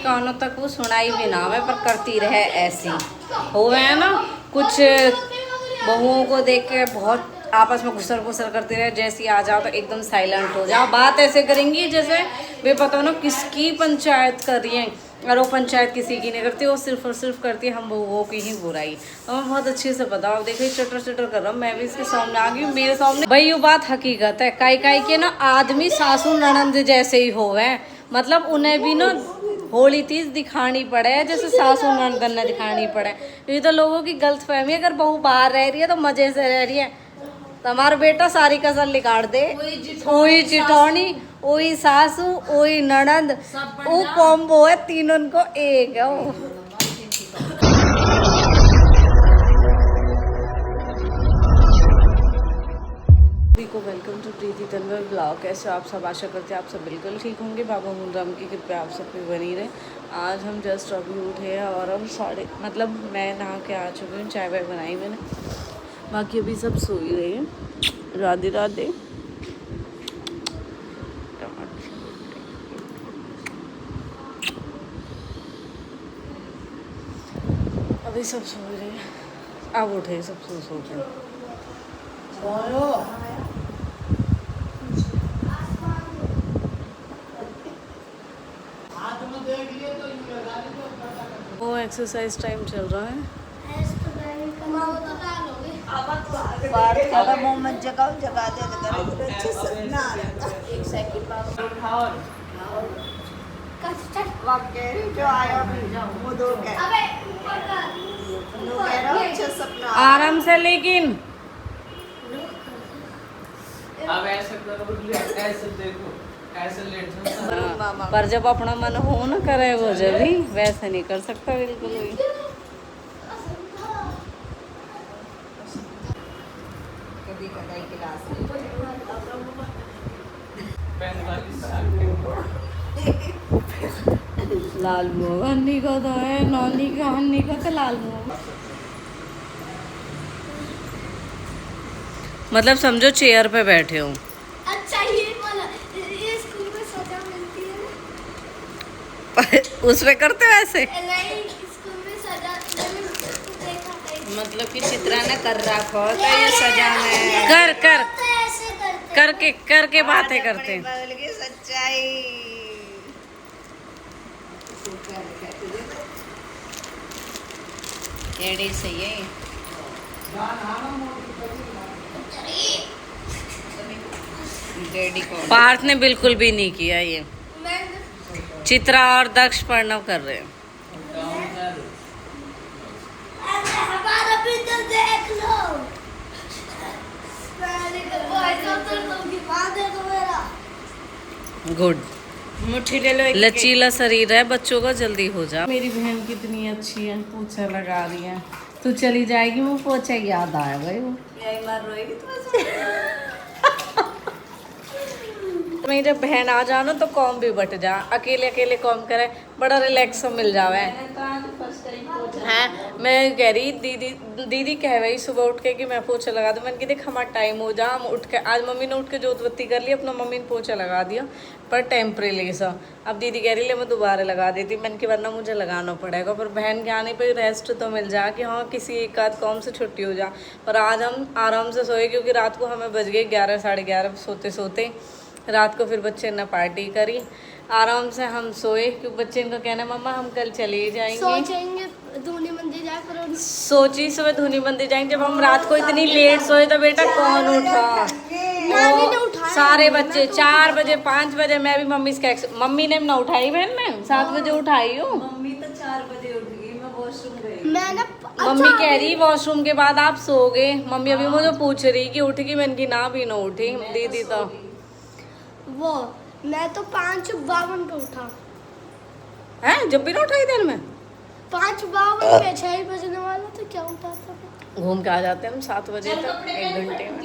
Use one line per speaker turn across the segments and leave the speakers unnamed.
कानों तक वो सुनाई भी ना हमें, पर करती रहे ऐसी हो गए ना। कुछ बहुओं को देख के बहुत आपस में घुसर घुसर करती रहे, जैसी आ जाओ तो एकदम साइलेंट हो जाओ। बात ऐसे करेंगी जैसे वे पता ना किसकी पंचायत कर रही है, और वो पंचायत किसी की नहीं करती, वो सिर्फ और सिर्फ करती है हम बहुओं की ही बुराई। तो मैं बहुत अच्छे से पता, आप देखिए चटर चटर कर रहा हूँ, मैं भी इसके सामने आ गई, मेरे सामने भाई। वो बात हकीकत है, काई काई के ना आदमी सासू ननंद जैसे ही हो गए, मतलब उन्हें भी ना होली तीज दिखानी पड़े जैसे सासू ननद ने दिखानी पड़े। ये तो लोगों की गलत फहमी है, अगर बहू बाहर रह रही है तो मजे से रह रही है। तुम्हारा बेटा सारी कसर निकाल दे, वही चिटौनी, वही सासू, वही ननद, वो कॉम्बो है, तीनों को एक है वो। को welcome to Preeti Tanwar blog. कैसे आप सब, आशा करते हैं आप सब बिल्कुल ठीक होंगे। बाबा मुंडाम की कृपया आप सब पे बनी रहे। आज हम जस्ट अभी उठे हैं और हम मैं नहा के आ चुकी हूँ, चाय वाय बनाई मैंने, बाकी अभी सब सो ही रहे हैं। राधे राधे। अभी सब सो रहे हैं, अब उठे सब सो के। वो एक्सरसाइज टाइम चल रहा है।
मुंह में जगह जगह दे अच्छे से ना एक सेकंड जो आया वो दो के अच्छा सपना
आराम से, लेकिन
अब ऐसे करो, ऐसे देखो, ऐसे लेट जाओ।
पर जब अपना मन हो ना करे वो, जब भी वैसे नहीं कर सकता बिल्कुल भी।
कभी कदाई क्लास
लाल मुँह हन्नी का तो है, नौनी का हन्नी का तो लाल मुँह। मतलब समझो चेयर पे बैठे हो।
अच्छा ये वाला, ये स्कूल में सजा मिलती है
उसमें करते हो ऐसे?
नहीं, स्कूल में सजा मैंने देखा था।
मतलब कि चित्रा ने कर रखा होता है ये सजा में, कर कर
तो ऐसे करते
करके बातें करते हैं।
बदल की सच्चाई
एड़ी सही है। पार्थ ने बिल्कुल भी नहीं किया ये।
मैं
चित्रा और दक्ष प्रणव कर रहे हैं।
हमारा भी तो देख लो। देखो मेरा
गुड,
मुट्ठी ले लो
लचीला शरीर है बच्चों का, जल्दी हो जा। मेरी बहन कितनी अच्छी है, पोछा लगा रही है। तू चली जाएगी वो पोछा याद आया भाई वो।
यही मार रोएगी
मेरी जब बहन आ जाओ ना तो कॉम भी बट जा, अकेले अकेले कॉम करे बड़ा रिलैक्स मिल जावे है। मैं कह रही दीदी कह रही सुबह उठ के कि मैं पोछा लगा दूँ। मैंने कहा देख हमारा टाइम हो जा, हम उठ के, आज मम्मी ने उठ के जोत बत्ती कर ली, अपना मम्मी ने पोछा लगा दिया पर टेम्परेली सा। अब दीदी कह रही ले मैं दोबारा लगा देती, मैंने कि वरना मुझे लगाना पड़ेगा। पर बहन के आने पर रेस्ट तो मिल जा कि हाँ किसी एक आध कॉम से छुट्टी हो जा। पर आज हम आराम से सोए क्योंकि रात को हमें बज गए 11 साढ़े 11 सोते सोते। रात को फिर बच्चे ने पार्टी करी, आराम से हम सोए क्योंकि बच्चे इनका कहना मम्मा हम कल चले जाएंगे,
सोचेंगे धोनी मंदिर जाकर।
सोची सुबह धोनी मंदिर जाएंगे। जब हम रात को इतनी लेट सोए तो बेटा कौन उठा?
नानी ने उठाया,
सारे बच्चे 4 बजे 5 बजे, मैं भी मम्मी ने ना उठाई, बहन मैं 7 बजे उठाई हूँ।
मम्मी तो 4 बजे उठ गई, मैं वॉशरूम गई।
मैंने
मम्मी कह रही वॉशरूम के बाद आप सो गए। मम्मी अभी मुझे पूछ रही कि उठ गई, मैंने की ना भी ना उठी दीदी तो।
वो मैं तो 5:52 पे उठा।
है जब भी ना उठाई देर में
5:52 पे 6 बजने वाला तो क्या उठा था।
घूम के आ जाते हैं हम 7 बजे तक, 1 घंटे में।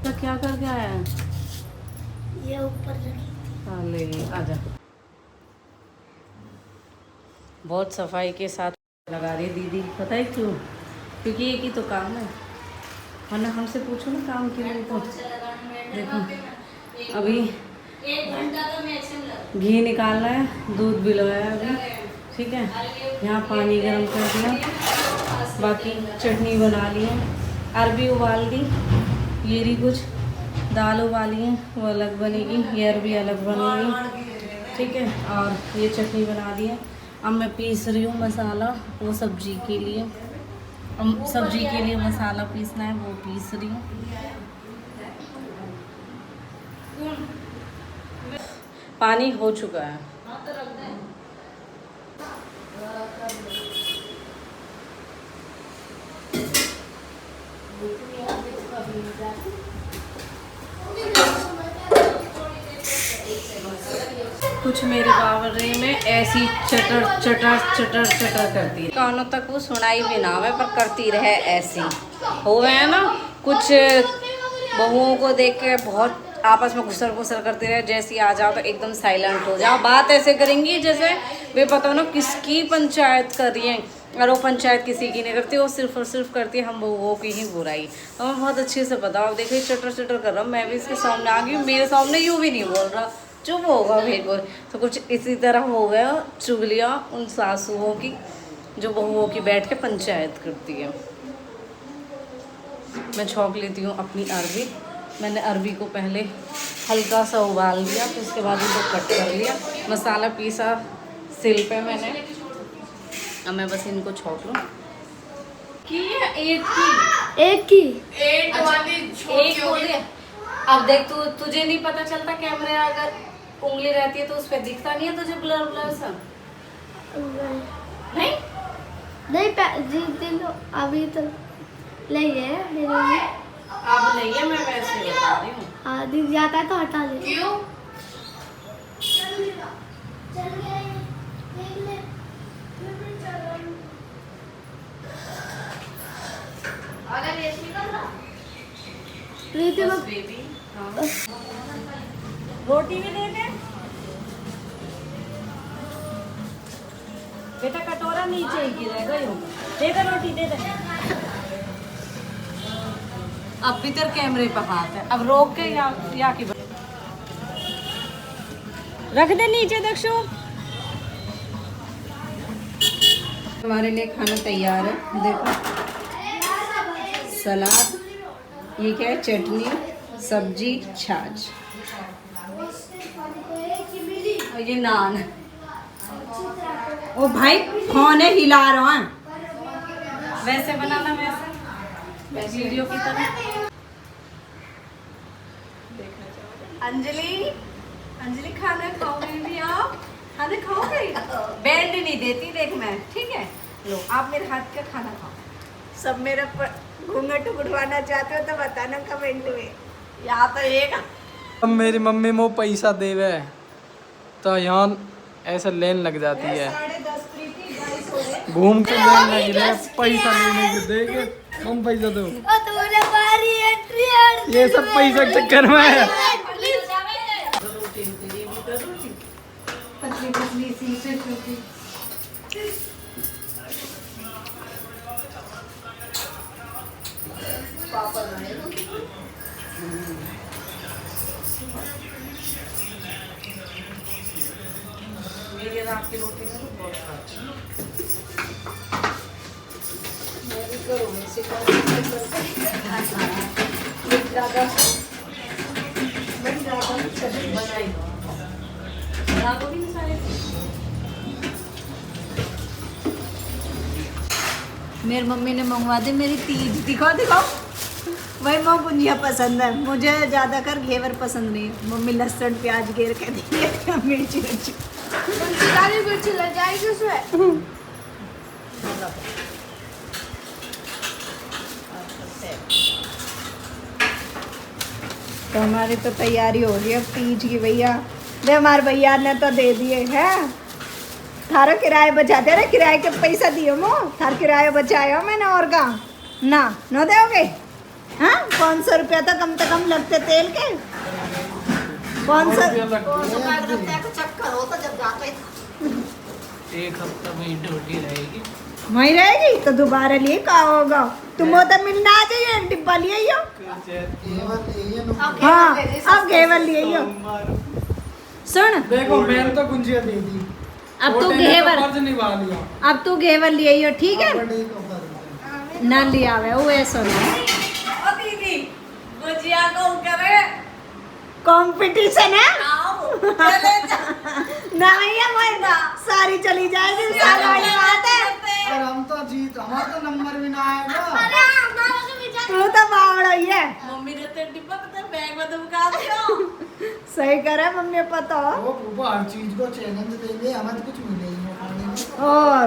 तो क्या करके आया है?
ये ऊपर रखी।
ले आजा। बहुत सफाई के साथ लगा रही है दीदी, पता है क्यों? क्योंकि एक ही तो काम है, वरना हमसे पूछो ना काम क्यों नहीं। तो देखो अभी घी निकालना है, दूध भी लगाया अभी, ठीक है। यहाँ पानी गर्म कर दिया, बाकी चटनी बना ली है, अरबी उबाल दी, ये रही कुछ दाल उबाली है वो अलग बनेगी, ये अरबी अलग बनेगी, ठीक है। और ये चटनी बना दी है। अब मैं पीस रही हूँ मसाला, वो सब्जी के लिए, सब्जी के लिए मसाला पीसना है, वो पीस रही हूँ। पानी हो चुका है। कुछ मेरे बावरे में ऐसी चटर चटर चटर चटर करती है, कानों तक वो सुनाई भी ना आवे पर करती रहे ऐसी। हो गए है ना, कुछ बहुओं को देख के बहुत आपस में घुसर घुसर करती रहे, जैसे ही आ जाओ तो एकदम साइलेंट हो जाओ। बात ऐसे करेंगी जैसे वे पता ना किसकी पंचायत कर रही है, और वो पंचायत किसी की नहीं करती, वो सिर्फ और सिर्फ करती है हम बहुओं की ही बुराई। तो मैं बहुत अच्छे से पता, अब देखिए चटर चटर कर रहा हूँ, मैं भी इसके सामने आ गई, मेरे सामने यूँ भी नहीं बोल रहा, चुप होगा बिल्कुल। तो कुछ इसी तरह हो गया चुगलियाँ उन सासुओं की जो बहुओं की बैठ के पंचायत करती है। मैं छौंक लेती हूँ अपनी अरबी। मैंने अरबी को पहले हल्का सा उबाल दिया, फिर उसके बाद उनको कट कर लिया, मसाला पीसा सिल पे मैंने। अब मैं बस इनको छौंक लूँ कि एक की
एट वाली
एक हो गया। अब देख तुझे नहीं पता चलता, कैमरे अगर उंगली रहती है तो उस पर दिखता नहीं है तुझे ब्लर ब्लर सा? नहीं
नहीं जी लो अभी तो ले है मेरे लिए।
अब नहीं है, मैं वैसे बता रही हूँ।
हाँ दीदी जाता है तो हटा ले।
क्यों?
प्रीति
बस बेबी, हाँ। रोटी भी दे दे बेटा, कटोरा नीचे ही गिरेगा, यूं दे दे रोटी दे दे। अब भी तेरे कैमरे पे हाथ है, अब रोक के या की रख दे नीचे। दक्षु हमारे लिए खाना तैयार है, देखो सलाद, ये क्या है, चटनी, सब्जी, छाछ और ये नान। ओ भाई फोन है, हिला रहा है, वैसे बनाना, वैसे वीडियो की तरह। अंजलि खाना खाओगे भी आप? खाना खाओगे? बैंड नहीं देती देख मैं, ठीक है। लो आप मेरे हाथ का खाना खाओ।
सब मेरा घूंघट उड़वाना चाहते हो तो बताना कमेंट में।
यहाँ तो एक
अब मेरी मम्मी मो पैसा देवे तो यहाँ ऐसे लेन लग जाती है,
10:30
घूम के लेन लग रहे पैसा लेने के, दे के कम पैसा दो। ये सब पैसा के चक्कर में है।
पतली पतली सी से छोटी। मेरी रात की रोटी में तो बहुत खाती हूँ। मैं भी करूँगी बनाई रातों भी नहीं सारे।
मेरी मम्मी ने मंगवा दी मेरी तीज, दिखाओ दिखाओ। वही माँ गुंजिया पसंद है, मुझे ज़्यादा कर घेवर पसंद नहीं है। मम्मी लहसुन प्याज घेर के दी है, मिर्ची मिर्ची
सारी मिर्ची लग जाएगी उसमें।
तो हमारी तो तैयारी हो रही है तीज की। भैया दे, हमारे भैया ने तो दे दिए हैं। थारा किराए बचाते रहे, किराए के पैसा दिए मो, थार किराया बचाया मैंने। और का ना न दोगे? हाँ 500 रुपया तो कम लगते तेल के। 500
एक हफ्ता में ड्यूटी रहेगी।
वहीं रहेगी तो दोबारा लिए का होगा। तुम वो तो मिलना आ जाइए, डिब्बा लिए हो। हाँ अब घेवर लिए हो। सुन
देखो मैंने तो गुंजिया दे दी,
अब तू
छोटे ने तो
घेवर,
फर्ज निभा लिया।
अब तू घेवर लिए हो, ठीक है ना लिया हुआ वो ऐसा
ओ दीदी गुजिया को करे
कंपटीशन है
चले जा।
ना भैया मैं सारी चली जाएगी, साल वाली बात है।
और हम तो जीत, हमारा तो नंबर भी ना आएगा।
अरे हमारा तो विचार
तू तो बावड़ा ही है।
मम्मी ने तेरे डिब्बा पता बैग में दुबका दिया।
सही करे मम्मी, पता हो।
वो पापा हर चीज को चैलेंज देंगे, हमें तो कुछ मिलेगा।
और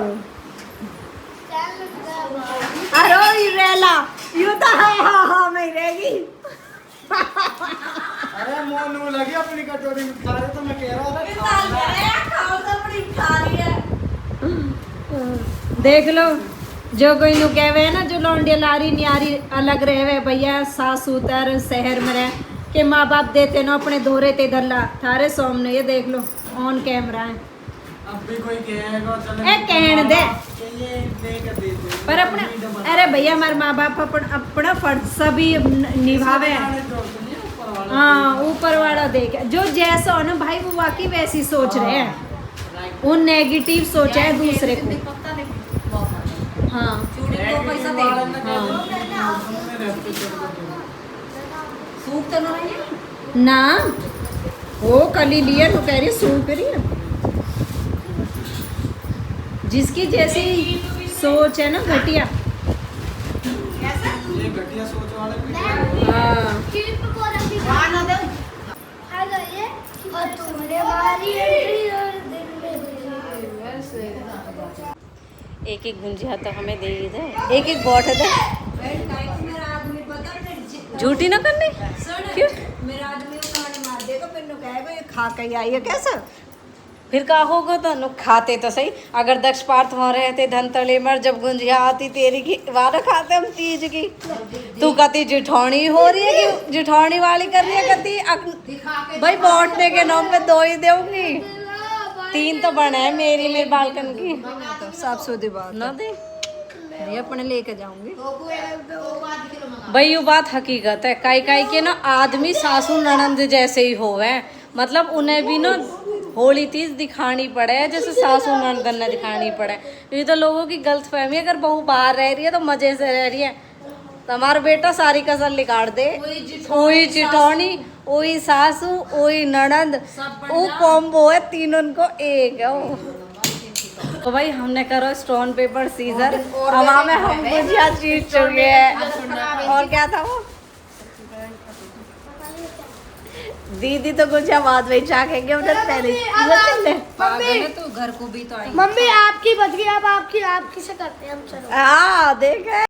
अरे ये रेला यू तो हाँ में रहेगी।
अरे मोनू लगी अपनी कटोरी में खा रहे, तो मैं कह रहा था
देख लो जो कोई नु कहवे है ना, जो लौंडिया लारी न्यारी अलग रहे भैया, सासू तर शहर में रहे के माँ बाप देते ना अपने दोहरे ते दल्ला थारे सामने, ये देख लो ऑन कैमरा है।
अब भी कोई कहेगा चलो
ए कहने दे
ये लेकर दे दे
पर अपना, अरे भैया हमारे माँ बाप अपना फर्ज सभी निभावे। हाँ ऊपर वाला देख, जो जैसा हो ना भाई वो वाकई वैसी सोच रहे हैं, वो नेगेटिव सोचा है दूसरे को। हाँ
पैसा दे सूख तो नहीं है
ना वो कल ही लिया तो कह रही सूख रही है। जिसकी जैसी सोच है ना घटिया।
ये घटिया सोच वाले भी
हाँ
क्लिप को रखी गाना दे आ गए और तुम्हारे बारी एंट्री और दिल में
एक एक गुंजिया तो हमें दे ही दे, एक एक बॉट है दे। झूठी ना करनी क्यों?
मेरा आदमी को मार देगा फिर नु कहेगा ये खा के आई है कैसा।
फिर का होगा तो नु खाते तो सही। अगर दक्ष पार्थ वहाँ रहते धन तले मर, जब गुंजिया आती तेरी की वारा खाते हम तीज की। तू कती जिठौनी हो रही है कि जिठौनी वाली कर रही है कती भाई बांटने के नाम पे 2 ही दूंगी, 3 तो बने है मेरी बालकन की।
साफ सुथरी बात
ना दे
ये अपने लेके जाऊंगी।
भाई ये बात हकीकत है। काई काई के ना आदमी सासू ननंद जैसे ही होवे, मतलब उन्हें भी ना होली तीज दिखानी पड़े जैसे सासू ननंद ने दिखानी पड़े। ये तो लोगों की गलतफहमी है, अगर बहू बाहर रह रही है तो मजे से रह रही है। तो हमारा बेटा सारी कसर निकाल दे, वही चिटौनी वही सासू वही ननंद, वो कॉम्बो है, तीनों को एक है वो। तो भाई हमने करो स्टोन पेपर सीजर, हवा में हम गुजिया जीत चुके हैं। और क्या था वो दीदी तो गुजिया बाद में चाखेंगे उधर पहले
तो घर को भी तो आई।
मम्मी आपकी बच गई, अब आपकी से करते हैं हम। चलो
हाँ देखे